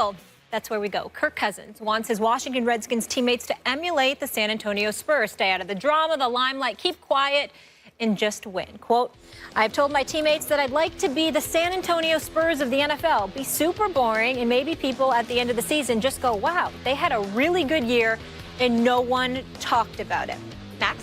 field. That's where we go. Kirk Cousins wants his Washington Redskins teammates to emulate the San Antonio Spurs. Stay out of the drama, the limelight, keep quiet, and just win. Quote, I've told my teammates that I'd like to be the San Antonio Spurs of the NFL, be super boring, and maybe people at the end of the season just go, wow, they had a really good year, and no one talked about it. Max,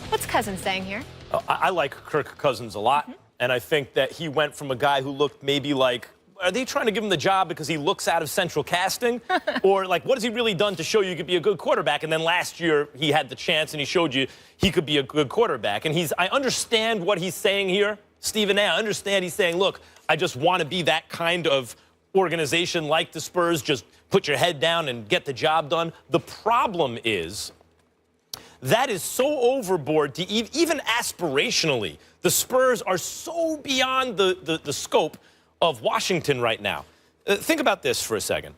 what's Cousins saying here? I like Kirk Cousins a lot, and I think that he went from a guy who looked maybe like, are they trying to give him the job because he looks out of central casting? Or, like, what has he really done to show you could be a good quarterback? And then last year he had the chance and he showed you he could be a good quarterback. And I understand what he's saying here, Stephen A. I understand he's saying, look, I just want to be that kind of organization like the Spurs. Just put your head down and get the job done. The problem is that is so overboard to even aspirationally. The Spurs are so beyond the scope of Washington right now. Think about this for a second.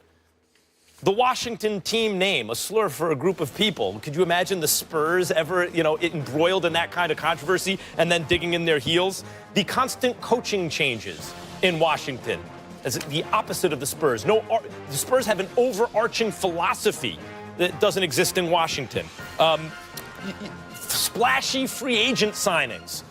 The Washington team name, a slur for a group of people. Could you imagine the Spurs ever, embroiled in that kind of controversy and then digging in their heels? The constant coaching changes in Washington is the opposite of the Spurs. The Spurs have an overarching philosophy that doesn't exist in Washington. Splashy free agent signings.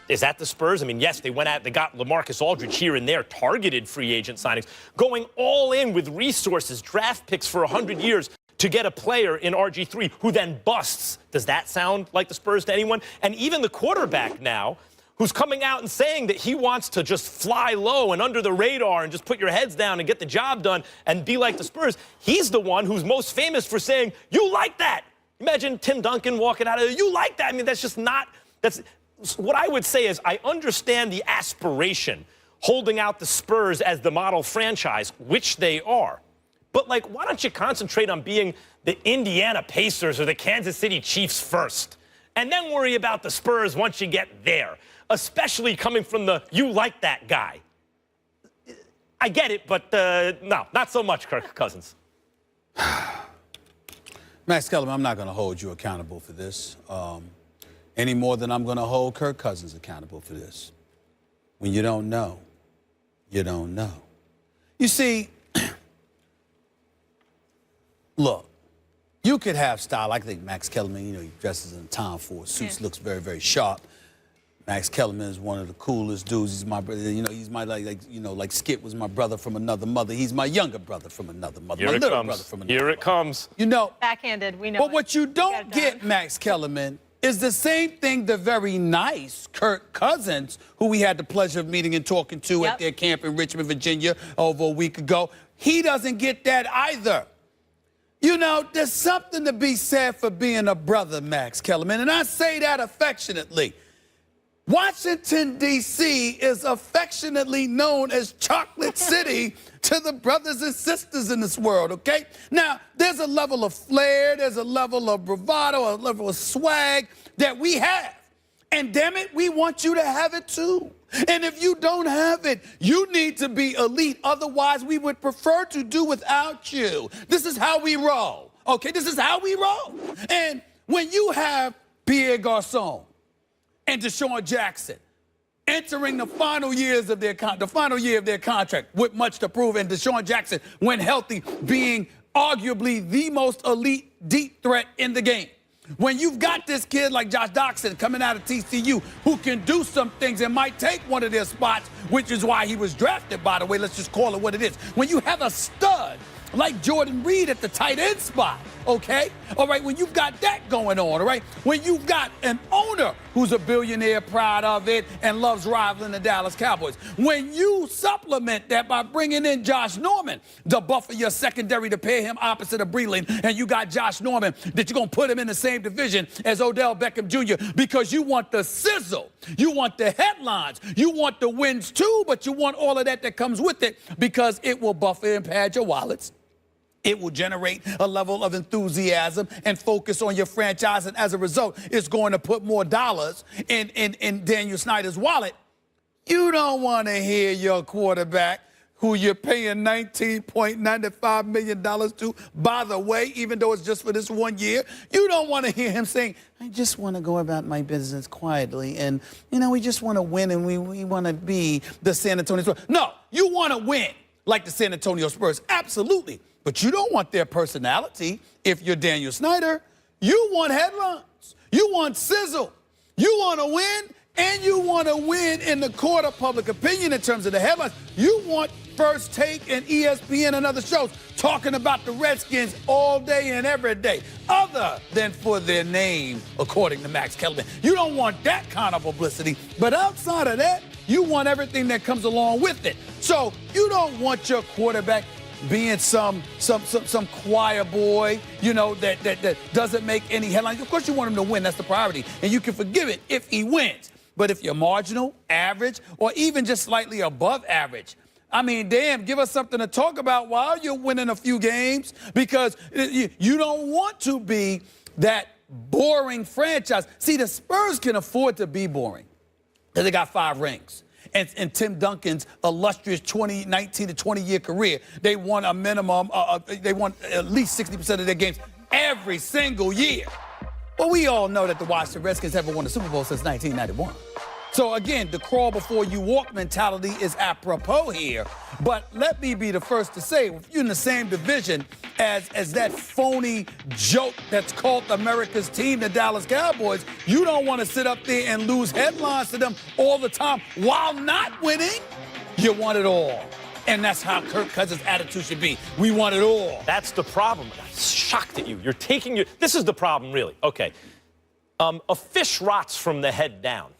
Is that the Spurs? I mean, yes, they got LaMarcus Aldridge here and there, targeted free agent signings, going all in with resources, draft picks for 100 years to get a player in RG3 who then busts. Does that sound like the Spurs to anyone? And even the quarterback now, who's coming out and saying that he wants to just fly low and under the radar and just put your heads down and get the job done and be like the Spurs, he's the one who's most famous for saying, you like that. Imagine Tim Duncan walking out of there, you like that. I mean, that's just not, what I would say is I understand the aspiration, holding out the Spurs as the model franchise, which they are. But, like, why don't you concentrate on being the Indiana Pacers or the Kansas City Chiefs first, and then worry about the Spurs once you get there, especially coming from the you like that guy. I get it, but no, not so much, Kirk Cousins. Max Kellerman, I'm not going to hold you accountable for this. Any more than I'm going to hold Kirk Cousins accountable for this. When you don't know, you don't know. You see, look, you could have style. I think Max Kellerman, he dresses in Tom Ford suits, looks very, very sharp. Max Kellerman is one of the coolest dudes. He's my brother. He's my, like Skip was my brother from another mother. He's my younger brother from another mother. Here my it little comes. brother from another Here it comes. Backhanded, we know. But what you don't get, Max Kellerman, is the same thing the very nice Kirk Cousins, who we had the pleasure of meeting and talking to at their camp in Richmond, Virginia over a week ago, he doesn't get that either. There's something to be said for being a brother, Max Kellerman, and I say that affectionately. Washington, D.C. is affectionately known as Chocolate City to the brothers and sisters in this world, okay? Now, there's a level of flair, there's a level of bravado, a level of swag that we have. And damn it, we want you to have it too. And if you don't have it, you need to be elite. Otherwise, we would prefer to do without you. This is how we roll, okay? This is how we roll. And when you have Pierre Garçon and Deshaun Jackson entering the final year of their contract with much to prove, and Deshaun Jackson, when healthy, being arguably the most elite deep threat in the game. When you've got this kid like Josh Doxson coming out of TCU who can do some things and might take one of their spots, which is why he was drafted, by the way, let's just call it what it is. When you have a stud like Jordan Reed at the tight end spot, okay? All right, when you've got that going on, all right? When you've got an owner who's a billionaire, proud of it, and loves rivaling the Dallas Cowboys. When you supplement that by bringing in Josh Norman to buffer your secondary to pair him opposite of Breland, and you got Josh Norman that you're going to put him in the same division as Odell Beckham Jr. because you want the sizzle, you want the headlines, you want the wins too, but you want all of that comes with it because it will buffer and pad your wallets. It will generate a level of enthusiasm and focus on your franchise, and as a result, it's going to put more dollars in Daniel Snyder's wallet. You don't want to hear your quarterback, who you're paying $19.95 million to, by the way, even though it's just for this 1 year, you don't want to hear him saying, I just want to go about my business quietly, and, we just want to win, and we want to be the San Antonio Spurs. No, you want to win. like the San Antonio Spurs? Absolutely. But you don't want their personality if you're Daniel Snyder. You want headlines. You want sizzle. You want to win, and you want to win in the court of public opinion in terms of the headlines. You want First Take and ESPN and other shows talking about the Redskins all day and every day, other than for their name, according to Max Kellerman. You don't want that kind of publicity. But outside of that, you want everything that comes along with it. So you don't want your quarterback being some choir boy, that doesn't make any headlines. Of course you want him to win. That's the priority. And you can forgive it if he wins. But if you're marginal, average, or even just slightly above average, I mean, damn, give us something to talk about while you're winning a few games, because you don't want to be that boring franchise. See, the Spurs can afford to be boring because they got 5 rings. And Tim Duncan's illustrious 19 to 20-year career, they won a minimum, they won at least 60% of their games every single year. Well, we all know that the Washington Redskins haven't won a Super Bowl since 1991. So again, the crawl before you walk mentality is apropos here. But let me be the first to say, if you're in the same division as that phony joke that's called America's team, the Dallas Cowboys, you don't want to sit up there and lose headlines to them all the time while not winning. You want it all. And that's how Kirk Cousins' attitude should be. We want it all. That's the problem. I'm shocked at you. You're taking your... This is the problem, really. Okay. A fish rots from the head down.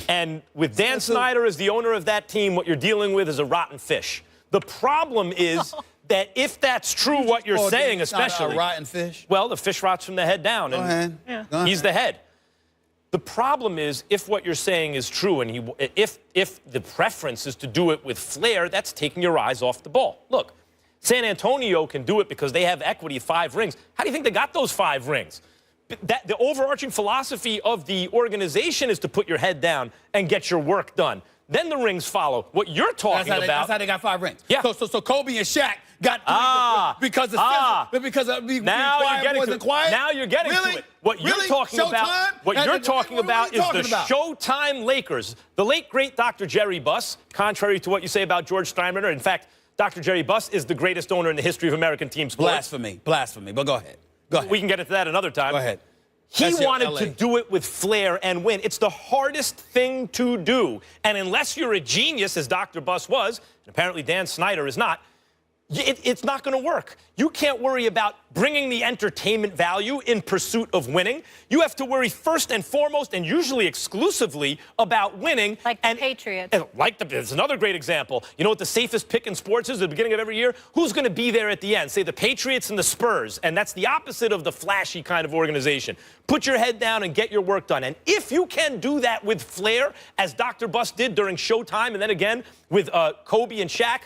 And with Dan Snyder as the owner of that team, what you're dealing with is a rotten fish. The problem is that if that's true, what you're saying, especially... a rotten fish? Well, the fish rots from the head down. Go ahead. Yeah. He's the head. The problem is, if what you're saying is true, and if the preference is to do it with flair, that's taking your eyes off the ball. Look, San Antonio can do it because they have equity, 5 rings. How do you think they got those 5 rings? The overarching philosophy of the organization is to put your head down and get your work done. Then the rings follow. What you're talking about... That's how they got 5 rings. Yeah. So Kobe and Shaq got 3 because of being quiet wasn't quiet? Now you're getting to it. What you're talking about, what you're talking about is the Showtime Lakers. The late, great Dr. Jerry Buss, contrary to what you say about George Steinbrenner. In fact, Dr. Jerry Buss is the greatest owner in the history of American team sports. Blasphemy. But go ahead. We can get into that another time. Go ahead. He wanted to do it with flair and win. It's the hardest thing to do. And unless you're a genius, as Dr. Buss was, and apparently Dan Snyder is not, it's not going to work. You can't worry about bringing the entertainment value in pursuit of winning. You have to worry first and foremost, and usually exclusively, about winning. Like the Patriots. It's another great example. You know what the safest pick in sports is at the beginning of every year? Who's going to be there at the end? Say the Patriots and the Spurs. And that's the opposite of the flashy kind of organization. Put your head down and get your work done. And if you can do that with flair, as Dr. Buss did during Showtime, and then again with Kobe and Shaq,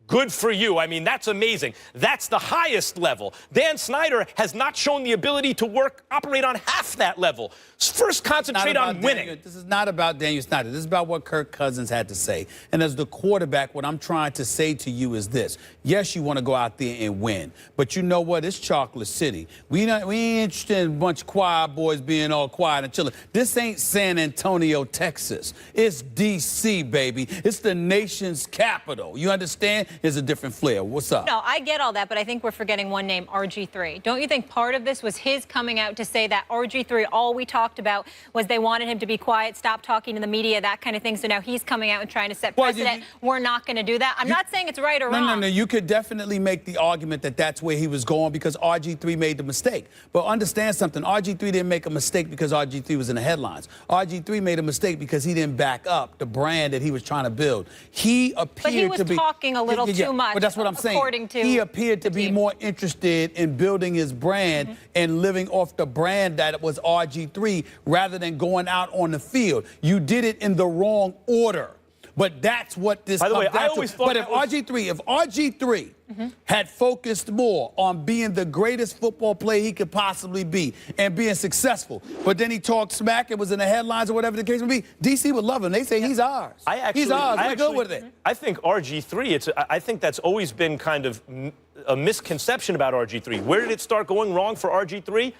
good for you. I mean, that's amazing. That's the highest level. Dan Snyder has not shown the ability to operate on half that level. First, concentrate on winning. This is not about Daniel Snyder. This is about what Kirk Cousins had to say. And as the quarterback, what I'm trying to say to you is this. Yes, you want to go out there and win. But you know what? It's Chocolate City. We ain't interested in a bunch of choir boys being all quiet and chilling. This ain't San Antonio, Texas. It's D.C., baby. It's the nation's capital. You understand? It's a different flair. What's up? No, I get all that, but I think we're forgetting one name, RG3. Don't you think part of this was his coming out to say that RG3, all we talked about was they wanted him to be quiet, stop talking to the media, that kind of thing. So now he's coming out and trying to set precedent. We're not going to do that. I'm not saying it's right or wrong. No. You could definitely make the argument that that's where he was going because RG3 made the mistake. But understand something. RG3 didn't make a mistake because RG3 was in the headlines. RG3 made a mistake because he didn't back up the brand that he was trying to build. He appeared to be... But he was talking a little too much. But that's what I'm saying. He appeared to be more interested in building his brand and living off the brand that was RG3 rather than going out on the field. You did it in the wrong order. But that's what this comes down to. By the way, I always thought if RG3 had focused more on being the greatest football player he could possibly be and being successful, but then he talked smack, it was in the headlines or whatever the case may be, DC would love him. They say he's ours. He's ours. We're good with it. I think RG3, I think that's always been kind of a misconception about RG3. Where did it start going wrong for RG3?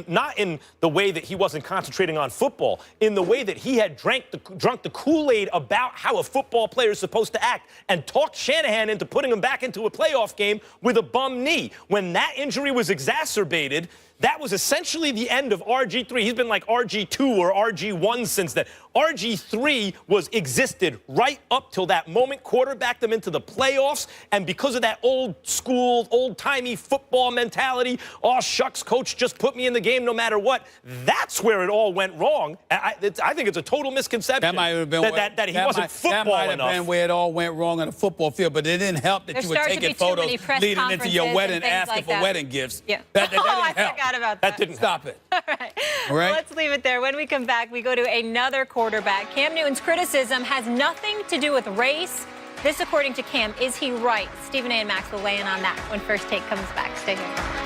not in the way that he wasn't concentrating on football, in the way that he had drunk the Kool-Aid about how a football player is supposed to act and talked Shanahan into putting him back into a playoff game with a bum knee. When that injury was exacerbated, that was essentially the end of RG3. He's been like RG2 or RG1 since then. RG3 existed right up till that moment, quarterbacked them into the playoffs, and because of that old school, old-timey football mentality, oh, shucks, coach just put me in the game no matter what, that's where it all went wrong. I think it's a total misconception that might have been that he wasn't football enough. That might have been where it all went wrong on the football field, but it didn't help that you were taking photos leading into your wedding, asking for wedding gifts. Yeah. That didn't help. I forgot about that. That didn't Stop it. All right. All right. Let's leave it there. When we come back, we go to another quarterback. Cam Newton's criticism has nothing to do with race. This, according to Cam, is he right? Stephen A. and Max will weigh in on that when First Take comes back. Stay here.